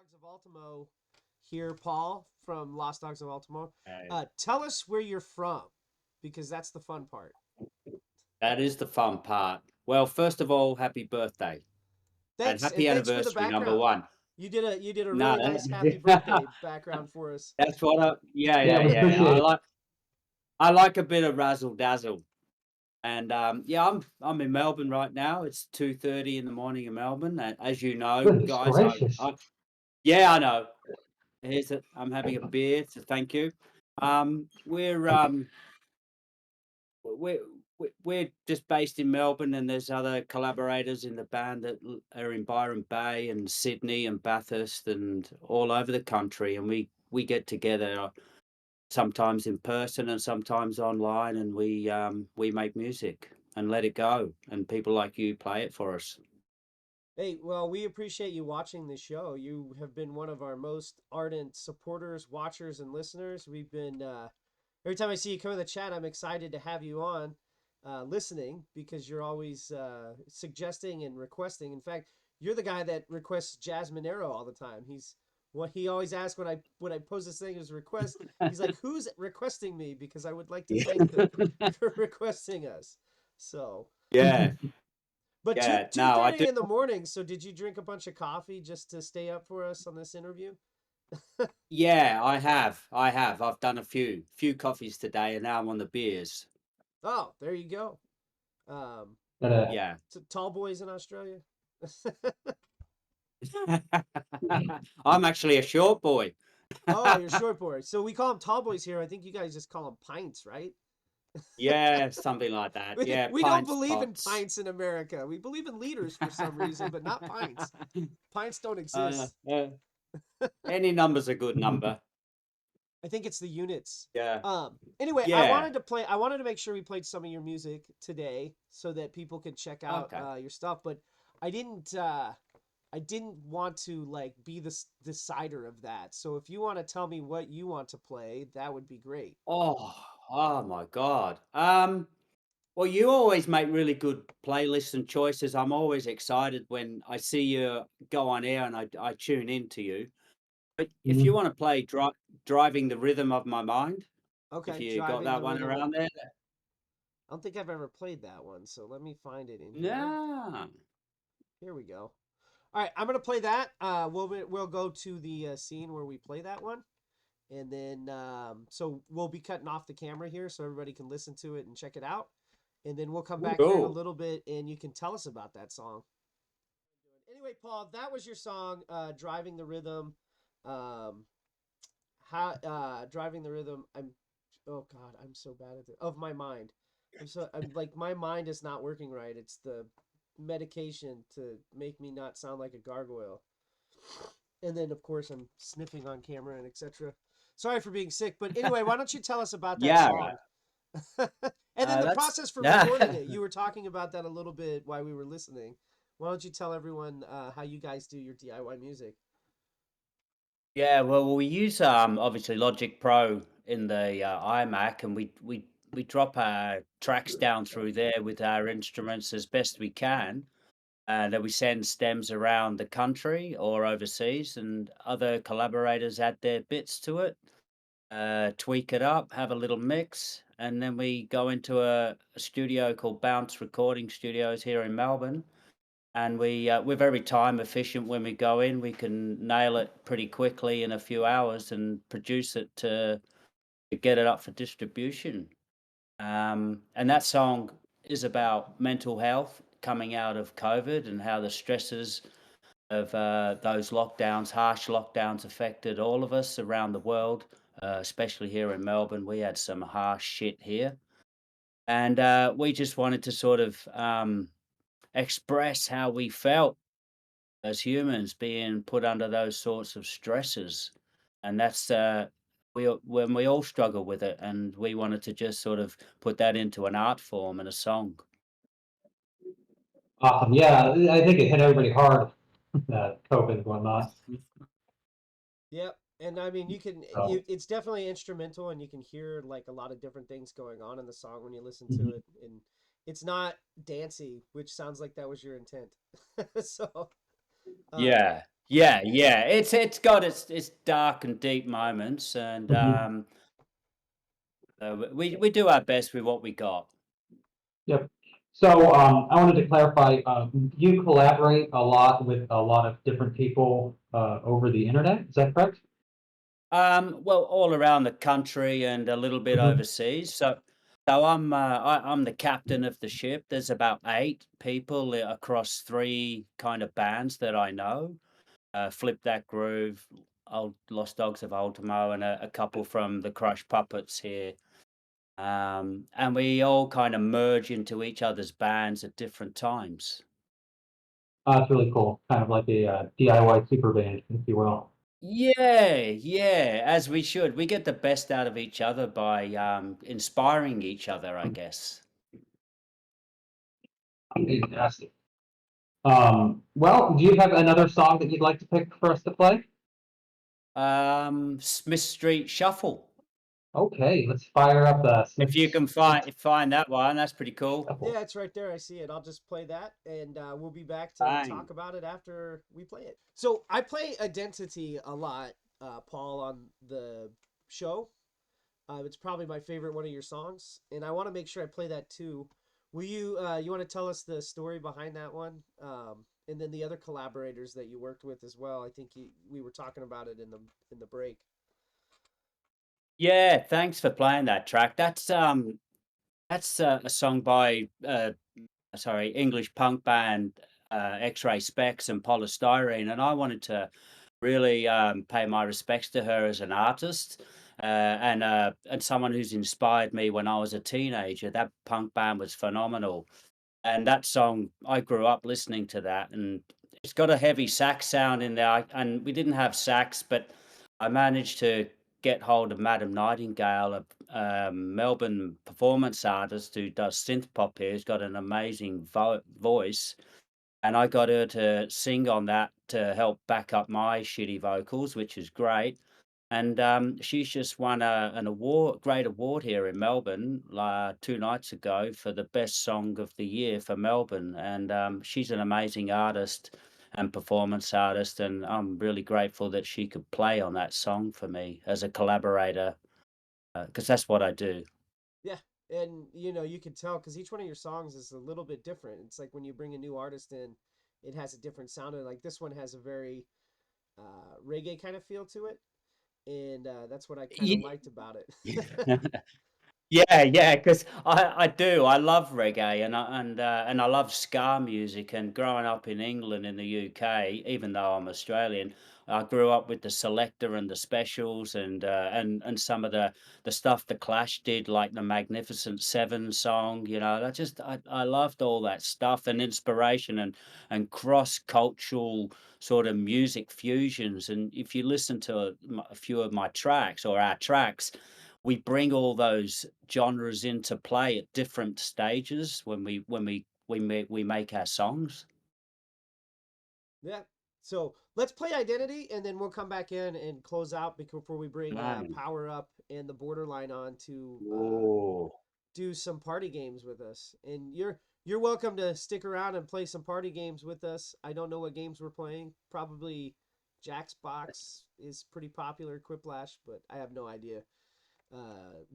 Dogs of Ultimo here, Paul from Lost Dogs of Ultimo. Uh, Tell us where you're from, because that's the fun part. that is the fun part. Well, first of all, happy birthday and Thanks, and happy thanks for the anniversary, number background. one. You did a No, really nice happy birthday background for us. that's what yeah, Yeah, yeah, we yeah. appreciate it. I like a bit of razzle dazzle. And yeah, I'm in Melbourne right now. It's 2:30 in the morning in Melbourne. And as you know, Goodness guys, gracious. yeah, I know. Here's it. I'm having a beer, so thank you. We're we're we're just based in Melbourne, and there's other collaborators in the band that are in Byron Bay and Sydney and Bathurst and all over the country, and we get together sometimes in person and sometimes online, and we make music and let it go, and people like you play it for us. Hey, well, we appreciate you watching the show. You have been one of our most ardent supporters, watchers, and listeners. We've been every time I see you come in the chat, I'm excited to have you on, listening because you're always suggesting and requesting. In fact, you're the guy that requests Jasmine Arrow all the time. He's what he always asks when I pose this thing as a request. He's like, "Who's requesting me?" Because I would like to Yeah. thank them for requesting us. So, Yeah, but two yeah. two No, I do. thirty in the morning. So, did you drink a bunch of coffee just to stay up for us on this interview? Yeah, I have. I have. I've done a few coffees today, and now I'm on the beers. Oh, there you go. Um, But Yeah. Tall boys in Australia. I'm actually a short boy. Oh, you're short boy. So we call them tall boys here. I think you guys just call them pints, right? Yeah, something like that. We, Yeah, we don't pints, believe in pots. pints in America. We believe in liters for some reason, but not pints. Pints don't Uh, exist. uh, any number's a good number. I think it's the units. Yeah, Anyway, yeah. I wanted to make sure we played some of your music today so that people could check out Okay. your stuff, but I didn't I didn't want to like be the decider of that. So if you want to tell me what you want to play, that would be great. Oh, oh my God. Well, you always make really good playlists and choices. I'm always excited when I see you go on air and I tune into you. But if you mhm. want to play Driving the Rhythm of My Mind, if Okay, you got driving that the one rhythm. around there. I don't think I've ever played that one, so let me find it in here. Yeah. Here we go. All right, I'm gonna play that. We'll go to the scene where we play that one, and then so we'll be cutting off the camera here so everybody can listen to it and check it out, and then we'll come back here in a Cool. little bit and you can tell us about that song. Anyway, Paul, that was your song, "Driving the Rhythm." Um, how driving the rhythm. Oh God, I'm so bad at it. Of my mind. I'm like my mind is not working right. It's the medication to make me not sound like a gargoyle. And then of course I'm sniffing on camera and etc. Sorry for being sick, but anyway, why don't you tell us about that Yeah, right. song? And then the That's process for recording yeah. it. You were talking about that a little bit while we were listening. Why don't you tell everyone how you guys do your DIY music? Yeah, well, we use obviously Logic Pro in the iMac, and we drop our tracks down through there with our instruments as best we can, and then we send stems around the country or overseas, and other collaborators add their bits to it, tweak it up, have a little mix, and then we go into a studio called Bounce Recording Studios here in Melbourne, and we're very time efficient when we go in. We can nail it pretty quickly in a few hours and produce it to get it up for distribution. And that song is about mental health coming out of COVID and how the stresses of those lockdowns, harsh lockdowns, affected all of us around the world, especially here in Melbourne. We had some harsh shit here, and we just wanted to sort of express how we felt as humans being put under those sorts of stresses, and that's when we all struggle with it, and we wanted to just sort of put that into an art form and a song. Awesome. Yeah, I think it hit everybody hard, COVID and whatnot. Yep. And I mean, So, it's definitely instrumental and you can hear like a lot of different things going on in the song when you listen to mhm. it. And it's not dancey, which sounds like that was your intent. So, um, Yeah, Yeah, yeah. It's got its dark and deep moments, and Mhm. we do our best with what we got. Yep. So I wanted to clarify, you collaborate a lot with a lot of different people over the internet, is that correct? Well, all around the country and a little bit Mhm. overseas. I'm the captain of the ship. There's about 8 people across 3 kind of bands that I know. Flip That Groove, Lost Dogs of Ultimo, and a couple from the Crush Puppets here. And we all kind of merge into each other's bands at different times. It's really cool, kind of like a DIY super band, if you will. Yeah, yeah, as we should. We get the best out of each other by inspiring each other, I guess. Fantastic. Well, do you have another song that you'd like to pick for us to play? Smith Street Shuffle. Okay, let's fire up the If Smith you can Street find that one, that's pretty cool. Shuffle. Yeah, it's right there. I see it. I'll just play that, and we'll be back to Bang. talk about it after we play it. So I play Identity a lot, Paul, on the show. It's probably my favorite one of your songs, and I want to make sure I play that too. Will you? You want to tell us the story behind that one, and then the other collaborators that you worked with as well? I think we were talking about it in the break. Yeah, thanks for playing that track. That's a song by sorry, English punk band X-Ray Specs and Polystyrene, and I wanted to really pay my respects to her as an artist and someone who's inspired me when I was a teenager. That punk band was phenomenal, and that song I grew up listening to that, and it's got a heavy sax sound in there. And we didn't have sax, but I managed to get hold of Madam Nightingale, a Melbourne performance artist who does synth pop here, who's got an amazing voice, and I got her to sing on that to help back up my shitty vocals, which is great. And she's just won an award, great award here in Melbourne, 2 nights ago for the best song of the year for Melbourne. And she's an amazing artist and performance artist, and I'm really grateful that she could play on that song for me as a collaborator, because that's what I do. Yeah, and you can tell because each one of your songs is a little bit different. It's like when you bring a new artist in, it has a different sound, and like this one has a very reggae kind of feel to it, and that's what I kind of liked about it. Yeah. Yeah, yeah, because I do. I love reggae and I love ska music. And growing up in England in the UK, even though I'm Australian, I grew up with the Selector and the Specials and some of the stuff the Clash did, like the Magnificent Seven song. I loved all that stuff and inspiration and cross cultural sort of music fusions. And if you listen to a few of my tracks or our tracks, we bring all those genres into play at different stages when we make our songs. Yeah. So let's play Identity, and then we'll come back in and close out before we bring Right. Power Up and the Borderline on to Whoa. do some party games with us. And you're welcome to stick around and play some party games with us. I don't know what games we're playing. Probably Jack's Box is pretty popular, Quiplash, but I have no idea.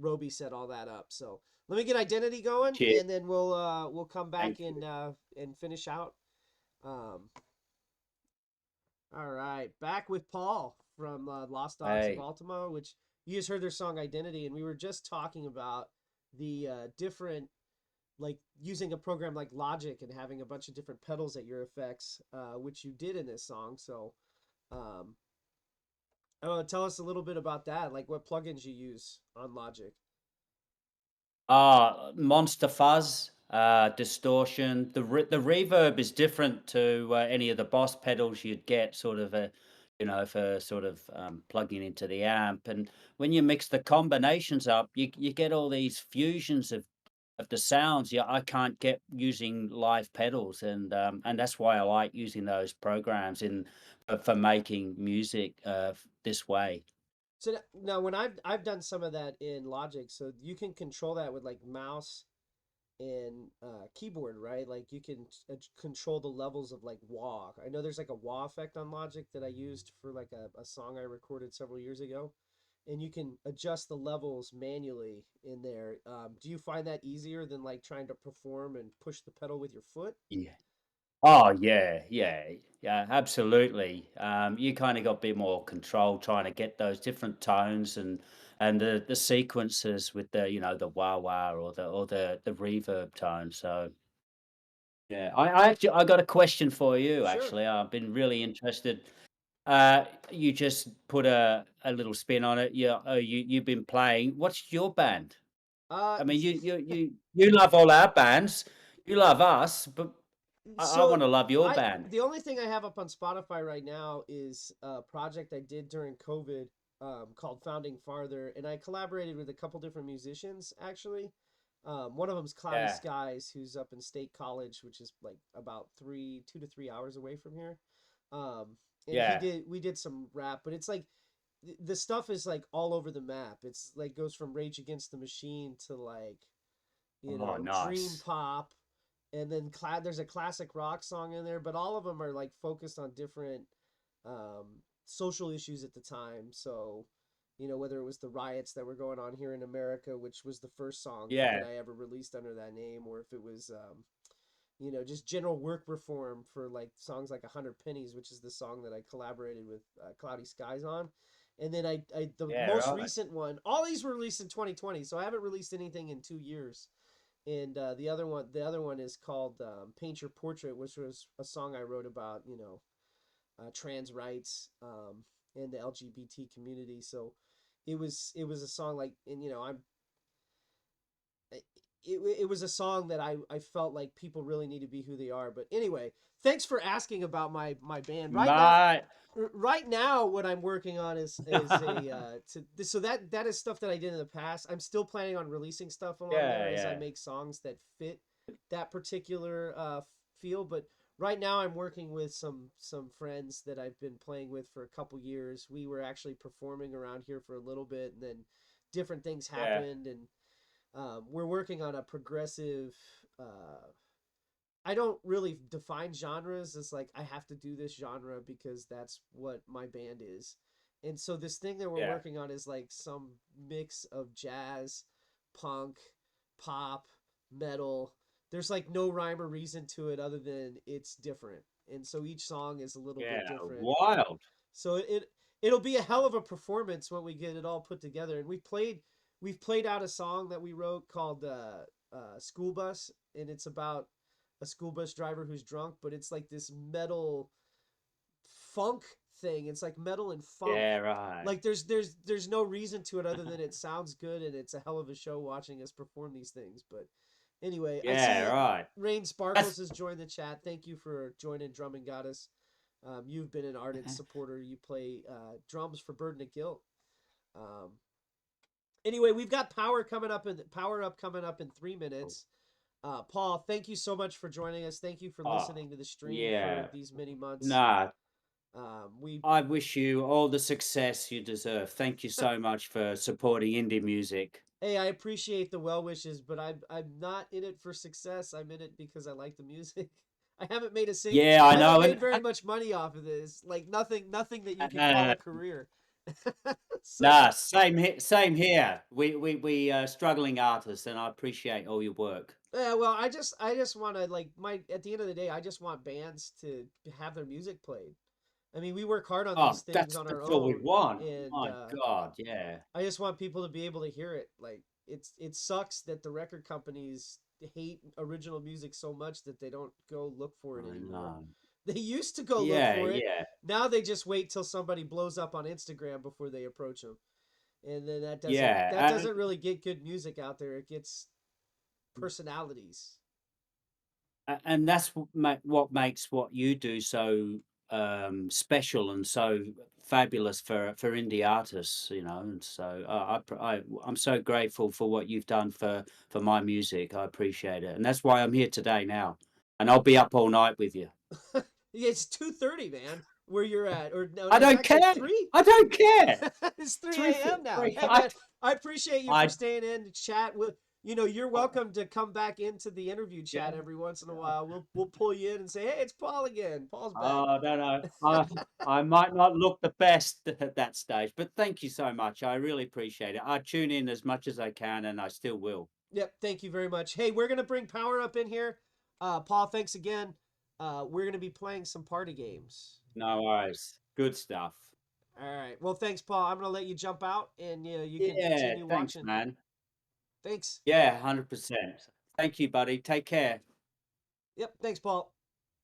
RoBi set all that up. So let me get Identity going, Cheers. and then we'll come back Thank you. and finish out. Um, all right, back with Paul from Lost Dogs of Hey. Ultimo, which you just heard their song Identity, and we were just talking about the different, like using a program like Logic and having a bunch of different pedals at your effects, which you did in this song. So, um, I don't know, tell us a little bit about that, like what plugins you use on Logic. Monster fuzz, distortion. The reverb is different to any of the Boss pedals you'd get, sort of for sort of plugging into the amp. And when you mix the combinations up, you get all these fusions of the sounds. Yeah, I can't get using live pedals, and that's why I like using those programs for making music this way. So now, when I've done some of that in Logic, so you can control that with like mouse and keyboard, right? Like you can control the levels of like wah. I know there's like a wah effect on Logic that I used for like a song I recorded several years ago, and you can adjust the levels manually in there. Do you find that easier than like trying to perform and push the pedal with your foot? Yeah. Oh yeah, yeah, yeah, absolutely. You kind of got a bit more control trying to get those different tones and the sequences with the the wah wah or the reverb tone. So yeah, I actually I got a question for you. Sure. Actually, I've been really interested. You just put a little spin on it. Yeah, you've been playing. What's your band? Uh, I mean, you love all our bands. You love us, but I so want to love your I band. the only thing I have up on Spotify right now is a project I did during COVID, called Founding Farther, and I collaborated with a couple different musicians actually. One of them's Cloudy Yeah, Skies, who's up in State College, which is like about 2 to 3 hours away from here. Um, and yeah. we did some rap, but it's like the stuff is like all over the map. It's like goes from Rage Against the Machine to like, Oh, dream nice. pop, and then there's a classic rock song in there, but all of them are like focused on different um, social issues at the time. So, whether it was the riots that were going on here in America, which was the first song that Yeah, I ever released under that name, or if it was, just general work reform for like songs like 100 Pennies, which is the song that I collaborated with Cloudy Skies on. And then the yeah, most right. recent one, all these were released in 2020, so I haven't released anything in 2 years. And the other one is called "Paint Your Portrait," which was a song I wrote about, trans rights, and the LGBT community. So it was a song like, and it was a song that I felt like people really need to be who they are. But anyway, thanks for asking about my band. Mate. Right now, what I'm working on is a so that is stuff that I did in the past. I'm still planning on releasing stuff along Yeah, there as I yeah, make songs that fit that particular feel. But right now, I'm working with some friends that I've been playing with for a couple years. We were actually performing around here for a little bit, and then different things yeah, happened, and we're working on a progressive. Uh, I don't really define genres as like I have to do this genre because that's what my band is. And so this thing that we're yeah, working on is like some mix of jazz, punk, pop, metal. There's like no rhyme or reason to it other than it's different. And so each song is a little bit yeah. different. Wild. So it'll be a hell of a performance when we get it all put together. And we've played out a song that we wrote called "School Bus," and it's about a school bus driver who's drunk, but it's like this metal funk thing. It's like metal and funk. Yeah, right. Like there's no reason to it other than it sounds good, and it's a hell of a show watching us perform these things. But anyway, I Yeah, see right. Rain That's Sparkles has joined the chat. Thank you for joining Drumming Goddess. You've been an ardent supporter. You play drums for Burden of Guilt. Um, anyway, we've got Power Up coming up in 3 minutes. Paul, thank you so much for joining us. Thank you for oh, listening to the stream for yeah. these many months. Nah, We I wish you all the success you deserve. Thank you so much for supporting indie music. Hey, I appreciate the well wishes, but I'm not in it for success. I'm in it because I like the music. I haven't made a sing. Yeah, I I haven't know, made very much money off of this. Like nothing that you could call uh, a career. So nah, same here. We struggling artists, and I appreciate all your work. yeah, well, I just want to like my at the end of the day, I just want bands to have their music played. I mean, we work hard on these Oh, things on our that's all we own, want. and My God, yeah, I just want people to be able to hear it. Like it sucks that the record companies hate original music so much that they don't go look for it I anymore. know. They used to go look Yeah, for it. yeah, Now they just wait till somebody blows up on Instagram before they approach them. And then that doesn't that yeah. doesn't really get good music out there. It gets personalities. And that's what makes what you do so special and so fabulous for indie artists, and so I'm so grateful for what you've done for my music. I appreciate it, and that's why I'm here today now, and I'll be up all night with you. It's 2:30, man, where you're at. Or no, I it's don't actually care. 3. I don't care. It's 3 Three, a.m. now. three. Hey man, I appreciate you for I staying in to chat with. you're welcome to come back into the interview chat Yeah. every once in a while. We'll pull you in and say, hey, it's Paul again. Paul's back. Oh, no. I might not look the best at that stage, but thank you so much. I really appreciate it. I tune in as much as I can, and I still will. Yep, thank you very much. Hey, we're gonna bring Power up in here. Paul, thanks again. We're gonna be playing some party games. No worries. Good stuff. All right. Well, thanks, Paul. I'm gonna let you jump out, and you can Yeah, continue thanks, watching. man. Thanks. Yeah, 100%. Thank you, buddy. Take care. Yep. Thanks, Paul.